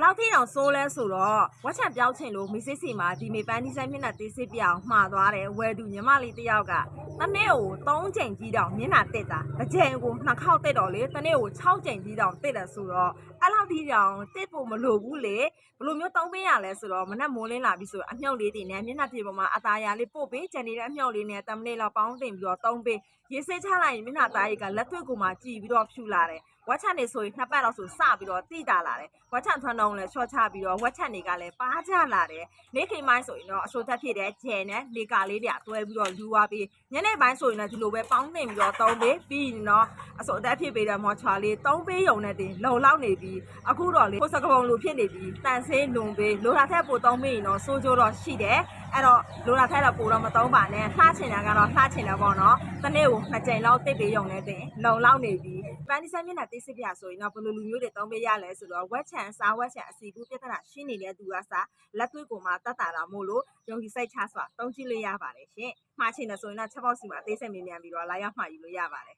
လောက်ထိအောင်စိုးလဲဆိုတော့ဝက်ချံပြောင်းချင်လို့မိစစ်စီမှာဒီမေပန်းဒီဇိုင်းမျက်နှာတေးစစ်ပြအောင်မှားသွားတယ်ဝယ်သူညီမလေးတယောက်ကတစ်နေ့ကို3ချိန်ကြီးတောင်မျက်နှာတက်တာတစ်ချိန်ကို2ခေါက်တက်တော့လေတစ်နေ့ကို6ချိန်ကြီးတောင်တက်တယ်ဆိုတော့အဲ့လောက်ထိတောင်တက်ဖို့မလိုဘူးလေဘယ်လိုမျိုးသုံးပေးရလဲဆိုတော့မနက်မိုးလင်းလာပြီဆိုအမြုပ်လေးတွေနဲ့မျက်နှာပြေပေါ်မှာအသားရလေးပို့ပေးကြံနေတဲ့အမြုပ်လေးနဲ့10မိနစ်လောက်ပေါင်းတင်ပြီးတော့သုံးပေးရေးစိတ်ချလိုက်ရင်မျက်နှာသားကြီးကလက်တွေ့ကိုမှကြည်ပြီးတော့ဖြူလာတယ်ဝက်ချံနေဆိုရင်2ပတ်လောက်ဆိုစပြီးတော့တိတာလာတယ်ဝက်ချံထွန်းတုံးလဲချော့ချပြီးတော့ဝက်ချံတွေကလည်းပါကြလာတယ်နေ့ခေတ်ပိုင်းဆိုရင်တော့အစိုးသက်ဖြစ်တဲ့ဂျယ်နဲ့လေကာလေးတွေတွဲပြီးတော့ယူသွားပြီးညနေပိုင်းဆိုရင်လည်းဒီလိုပဲပေါင်းတင်ပြီးတော့သုံးပေးပြီးတော့အစိုးသက်ဖြစ်ပြီးတဲ့မော်ချွာလေးသုံးပေးရုံနဲ့တင်လုံလောက်နေပြီးအခုတော့လေကိုစကပုံလိုဖြစ်နေပြီးတန်ဆေးလွန်ပေးလိုတာထက်ပိုသုံးပေးရင်တော့စိုးကျိုးတော့ရှိတယ်အဲ့တော့လိုတာထက်တော့ပိုတော့မသုံးပါနဲ့လှချင်တာကတော့လှချင်တယ်ပေါ့နော်တစ်နေ့ကို2ချိန်လောက်တိတ်ပေးရုံနဲ့တင်လုံလောက်နေပြီးပန်းဒီဇိုင်းမျက်နှာတိတ်စစ်ပြဆိုရင်တော့ဘယ်လိုလူမျိုးတွေသုံးပေးရလဲဆိုတော့ဝက်ချံစားဝက်ချံအစီကူးပြဿနာရှင်းနေတဲ့သူကစားလက်တွေ့ကိုမှတတ်တာတာမို့လို့ယုံကြည်စိတ်ချစွာသုံးကြည့်လို့ရပါတယ်ရှင်မှားချင်တယ်ဆိုရင်တော့ချက်ပေါက်စီမှာအသေးစိတ်မြင်မြန်ပြီးတော့လာရောက်မှာယူလို့ရပါတယ်